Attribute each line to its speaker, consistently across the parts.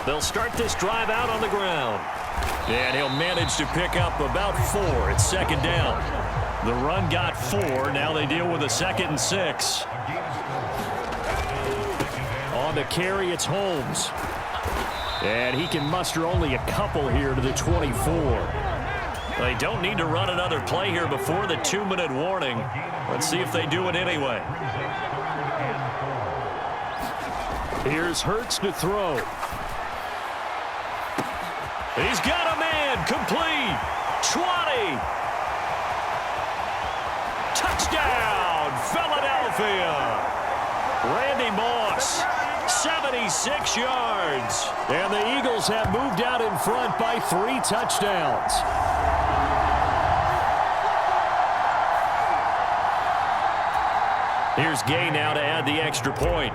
Speaker 1: They'll start this drive out on the ground. And he'll manage to pick up about 4. It's second down. The run got 4. Now they deal with a 2nd and 6. On the carry, it's Holmes. And he can muster only a couple here to the 24. They don't need to run another play here before the 2-minute warning. Let's see if they do it anyway. Here's Hurts to throw. He's got a man. Complete. 20. Touchdown, Philadelphia. Randy Moss, 76 yards. And the Eagles have moved out in front by 3 touchdowns. Here's Gay now to add the extra point.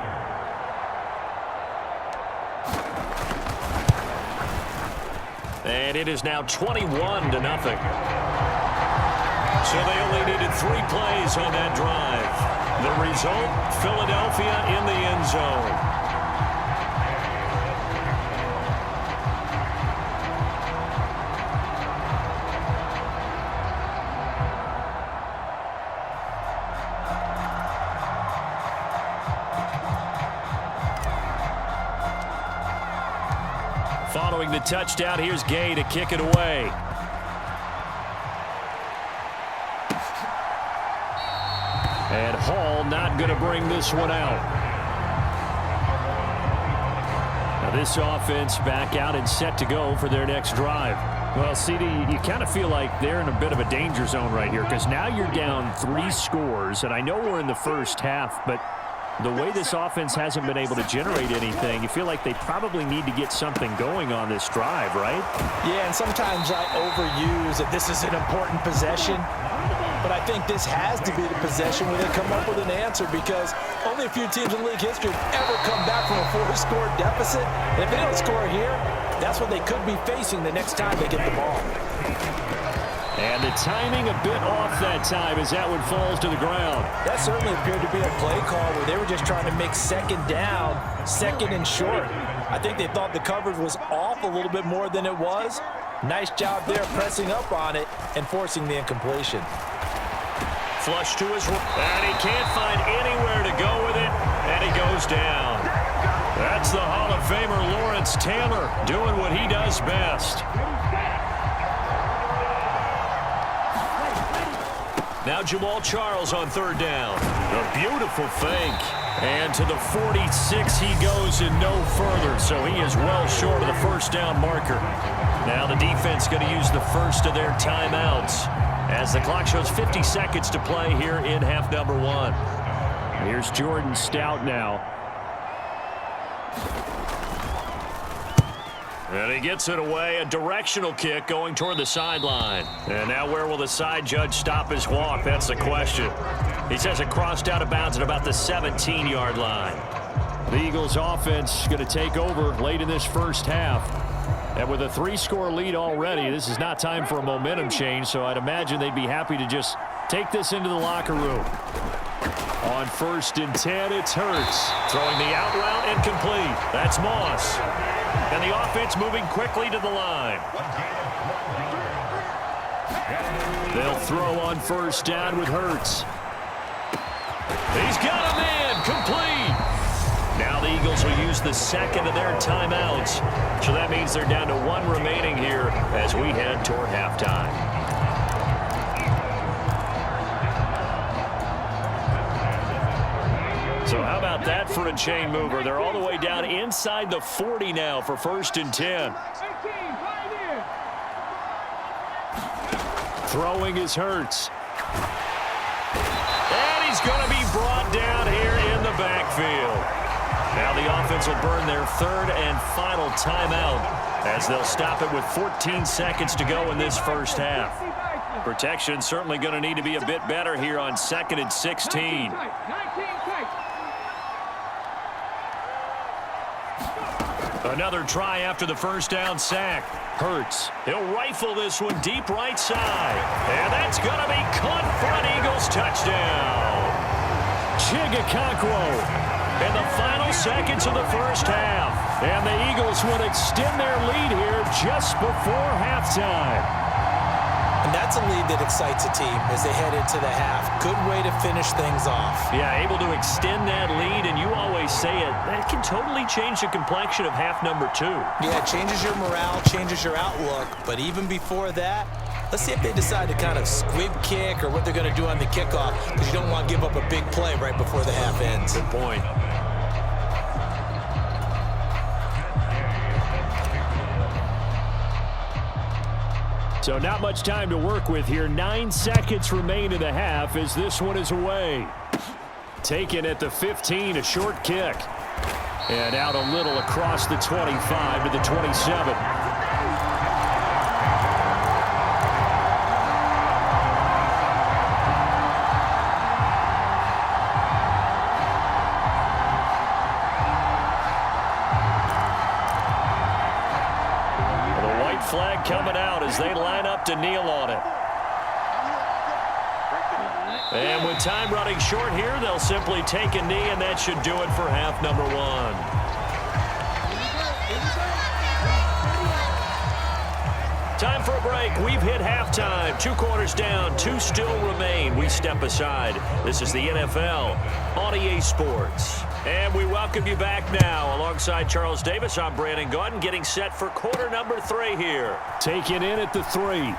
Speaker 1: And it is now 21-0. So they only needed 3 plays on that drive. The result, Philadelphia in the end zone. Following the touchdown, here's Gay to kick it away. And Hall not going to bring this one out. Now this offense back out and set to go for their next drive. Well, CD, you kind of feel like they're in a bit of a danger zone right here because now you're down 3 scores, and I know we're in the first half, but the way this offense hasn't been able to generate anything, you feel like they probably need to get something going on this drive, right?
Speaker 2: Yeah, and sometimes I overuse that this is an important possession. But I think this has to be the possession where they come up with an answer because only a few teams in league history have ever come back from a 4-score deficit. And if they don't score here, that's what they could be facing the next time they get the ball.
Speaker 1: And the timing a bit off that time as that one falls to the ground.
Speaker 2: That certainly appeared to be a play call where they were just trying to make second down, second and short. I think they thought the coverage was off a little bit more than it was. Nice job there pressing up on it and forcing the incompletion.
Speaker 1: Flush to his right, and he can't find anywhere to go with it, and he goes down. That's the Hall of Famer Lawrence Taylor doing what he does best. Now Jamal Charles on 3rd down. A beautiful fake. And to the 46 he goes and no further, so he is well short of the first down marker. Now the defense going to use the first of their timeouts as the clock shows 50 seconds to play here in half number 1. Here's Jordan Stout now. And he gets it away, a directional kick going toward the sideline. And now where will the side judge stop his walk? That's the question. He says it crossed out of bounds at about the 17-yard line. The Eagles offense going to take over late in this first half. And with a 3-score lead already, this is not time for a momentum change, so I'd imagine they'd be happy to just take this into the locker room. On 1st and 10, it's Hurts. Throwing the out route and complete. That's Moss. And the offense moving quickly to the line. They'll throw on 1st down with Hurts. He's got a man. Complete. Now the Eagles will use the second of their timeouts. So that means they're down to 1 remaining here as we head toward halftime. So how about that for a chain mover? They're all the way down inside the 40 now for 1st and 10. Throwing is Hurts. And he's going to be brought down here in the backfield. Now the offense will burn their 3rd and final timeout as they'll stop it with 14 seconds to go in this first half. Protection certainly going to need to be a bit better here on 2nd and 16. Another try after the first down sack. Hurts. He'll rifle this one deep right side. And that's going to be caught for an Eagles touchdown. Chigakakwo in the final seconds of the first half. And the Eagles would extend their lead here just before halftime.
Speaker 2: And that's a lead that excites a team as they head into the half. Good way to finish things off.
Speaker 1: Yeah, able to extend that lead, and you always say it, that can totally change the complexion of half number 2.
Speaker 2: Yeah, it changes your morale, changes your outlook. But even before that, let's see if they decide to kind of squib kick or what they're going to do on the kickoff, because you don't want to give up a big play right before the half ends.
Speaker 1: Good point. So not much time to work with here. 9 seconds remain in the half as this one is away. Taken at the 15, a short kick. And out a little across the 25 to the 27. Flag coming out as they line up to kneel on it. And with time running short here, they'll simply take a knee, and that should do it for half number 1. Time for a break. We've hit halftime. 2 quarters down, 2 still remain. We step aside. This is the NFL on EA Sports. And we welcome you back now. Alongside Charles Davis, I'm Brandon Gaudin, getting set for quarter number 3 here. Taken in at the 3.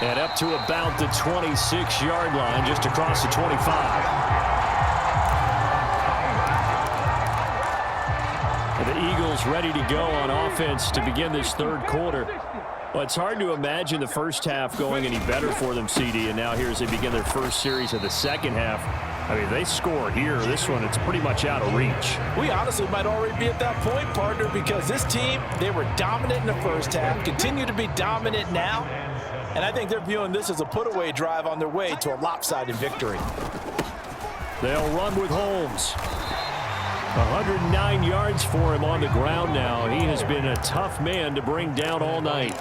Speaker 1: And up to about the 26-yard line, just across the 25. And the Eagles ready to go on offense to begin this third quarter. Well, it's hard to imagine the first half going any better for them, CD, and now here as they begin their first series of the second half. I mean, they score here. This one, it's pretty much out of reach.
Speaker 2: We honestly might already be at that point, partner, because this team, they were dominant in the first half, continue to be dominant now, and I think they're viewing this as a put-away drive on their way to a lopsided victory.
Speaker 1: They'll run with Holmes. 109 yards for him on the ground now. He has been a tough man to bring down all night.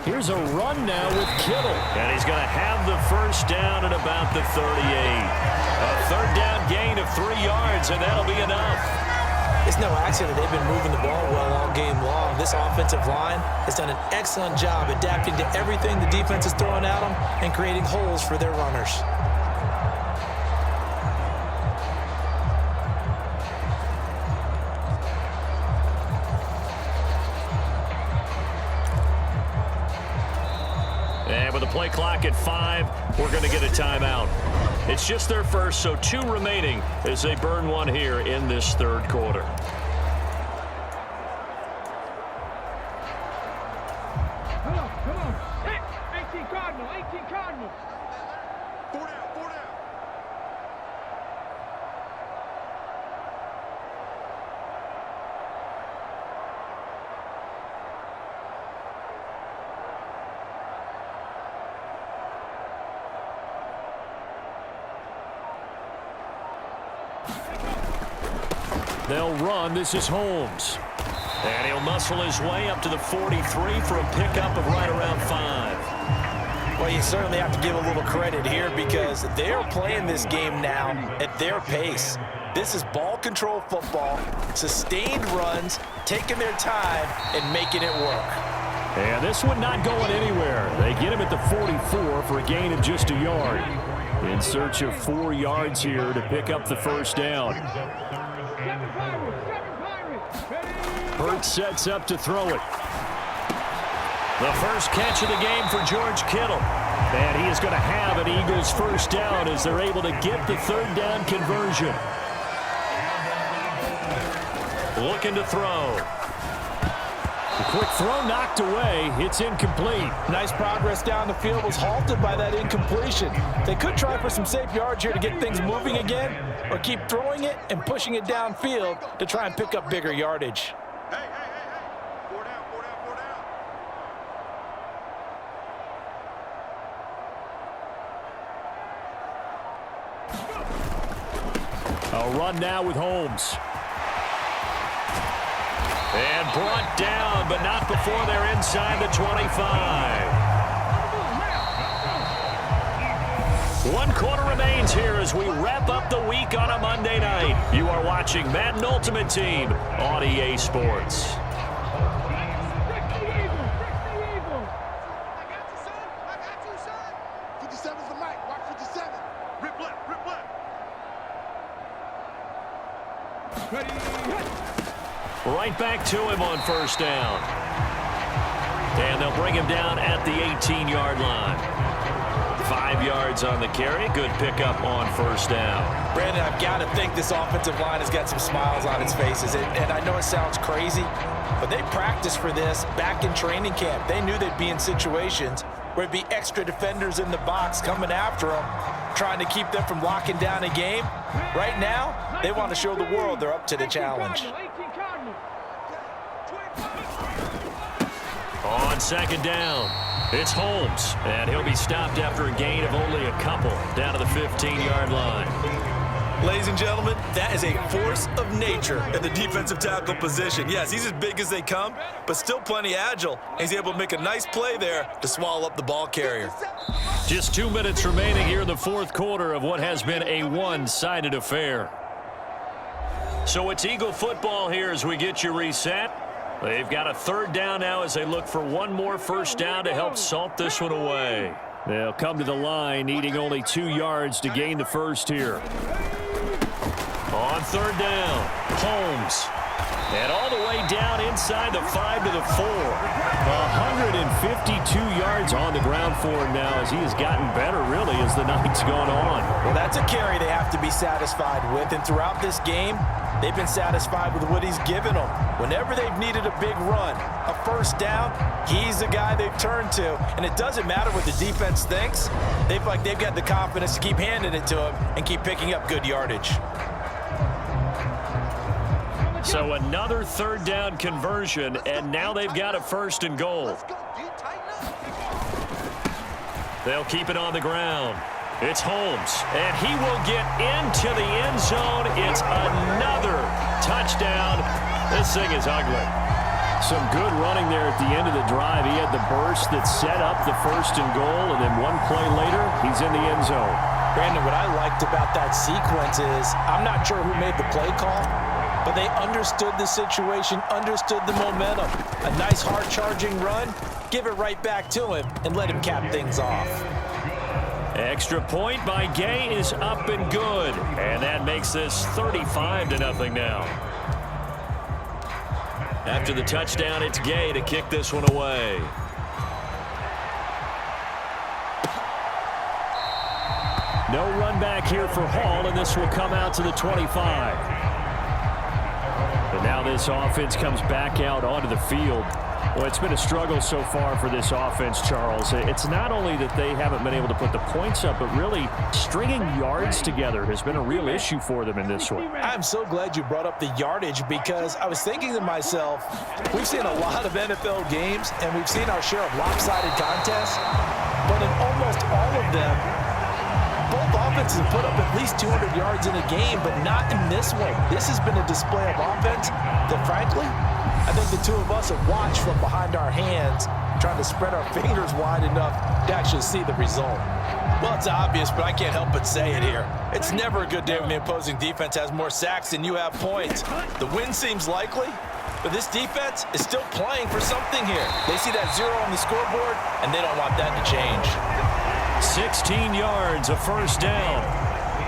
Speaker 1: Here's a run now with Kittle. And he's going to have the first down at about the 38. A third down gain of 3 yards, and that'll be enough.
Speaker 2: It's no accident they've been moving the ball well all game long. This offensive line has done an excellent job adapting to everything the defense is throwing at them and creating holes for their runners.
Speaker 1: And with the play clock at 5, we're going to get a timeout. It's just their first, so 2 remaining as they burn one here in this third quarter.
Speaker 3: Come on. Hit. 18 Cardinal. 4 down.
Speaker 1: They'll run. This is Holmes. And he'll muscle his way up to the 43 for a pickup of right around 5.
Speaker 2: Well, you certainly have to give a little credit here because they're playing this game now at their pace. This is ball control football, sustained runs, taking their time and making it work.
Speaker 1: And this one not going anywhere. They get him at the 44 for a gain of just a yard. In search of 4 yards here to pick up the first down. Hurts sets up to throw it. The first catch of the game for George Kittle. And he is going to have an Eagles first down as they're able to get the third down conversion. Looking to throw. The quick throw knocked away. It's incomplete.
Speaker 2: Nice progress down the field was halted by that incompletion. They could try for some safe yards here to get things moving again, or keep throwing it and pushing it downfield to try and pick up bigger yardage.
Speaker 3: Hey. 4 down.
Speaker 1: A run now with Holmes. And brought down, but not before they're inside the 25. 1 quarter remains here as we wrap up the week on a Monday night. You are watching Madden Ultimate Team on EA Sports. Right back to him on first down. And they'll bring him down at the 18-yard line. 5 yards on the carry. Good pickup on first down.
Speaker 2: Brandon, I've got to think this offensive line has got some smiles on its faces. And I know it sounds crazy, but they practiced for this back in training camp. They knew they'd be in situations where it'd be extra defenders in the box coming after them, trying to keep them from locking down a game. Right now, they want to show the world they're up to the challenge.
Speaker 1: On second down, it's Holmes, and he'll be stopped after a gain of only a couple down to the 15-yard line.
Speaker 2: Ladies and gentlemen, that is a force of nature at the defensive tackle position. Yes, he's as big as they come, but still plenty agile. He's able to make a nice play there to swallow up the ball carrier.
Speaker 1: Just 2 minutes remaining here in the fourth quarter of what has been a one-sided affair. So it's Eagle football here as we get you reset. They've got a third down now as they look for one more first down to help salt this one away. They'll come to the line needing only 2 yards to gain the first here. On third down, Holmes. And all the way down inside the 5 to the 4. 152 yards on the ground for him now as he has gotten better, really, as the night's gone on.
Speaker 2: Well, that's a carry they have to be satisfied with. And throughout this game, they've been satisfied with what he's given them. Whenever they've needed a big run, a first down, he's the guy they've turned to. And it doesn't matter what the defense thinks. They've got the confidence to keep handing it to him and keep picking up good yardage.
Speaker 1: So another third down conversion, and now they've got a first and goal. They'll keep it on the ground. It's Holmes, and he will get into the end zone. It's another touchdown. This thing is ugly. Some good running there at the end of the drive. He had the burst that set up the first and goal, and then one play later, he's in the end zone.
Speaker 2: Brandon, what I liked about that sequence is I'm not sure who made the play call, but they understood the situation, understood the momentum. A nice hard-charging run, give it right back to him, and let him cap things off.
Speaker 1: Extra point by Gay is up and good. And that makes this 35-0 now. After the touchdown, it's Gay to kick this one away. No run back here for Hall, and this will come out to the 25. But now this offense comes back out onto the field. Well, it's been a struggle so far for this offense, Charles. It's not only that they haven't been able to put the points up, but really stringing yards together has been a real issue for them in this one.
Speaker 2: I'm so glad you brought up the yardage because I was thinking to myself, we've seen a lot of NFL games and we've seen our share of lopsided contests, but in almost all of them, both offenses have put up at least 200 yards in a game, but not in this one. This has been a display of offense that, frankly, I think the two of us have watched from behind our hands, trying to spread our fingers wide enough to actually see the result. Well, it's obvious, but I can't help but say it here. It's never a good day when the opposing defense has more sacks than you have points. The win seems likely, but this defense is still playing for something here. They see that 0 on the scoreboard, and they don't want that to change.
Speaker 1: 16 yards, a first down.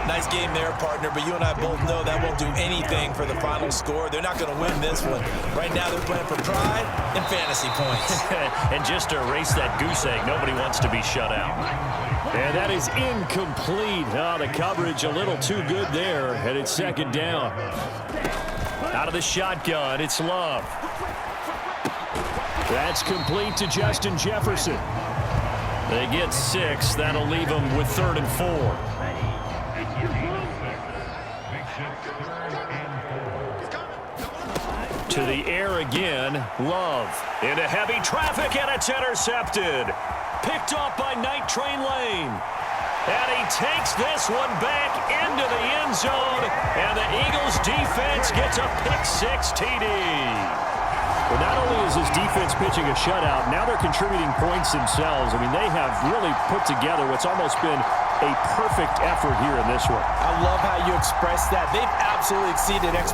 Speaker 2: Nice game there, partner, but you and I both know that won't do anything for the final score. They're not going to win this one. Right now, they're playing for pride and fantasy points.
Speaker 1: And just to erase that goose egg, nobody wants to be shut out. And that is incomplete. Oh, the coverage a little too good there, and it's second down. Out of the shotgun, it's Love. That's complete to Justin Jefferson. They get 6. That'll leave them with 3rd and 4. To the air again, Love. Into heavy traffic, and it's intercepted. Picked off by Night Train Lane. And he takes this one back into the end zone. And the Eagles defense gets a pick-6 TD. Well, not only is his defense pitching a shutout, now they're contributing points themselves. I mean, they have really put together what's almost been a perfect effort here in this one.
Speaker 2: I love how you express that. They've absolutely exceeded expectations.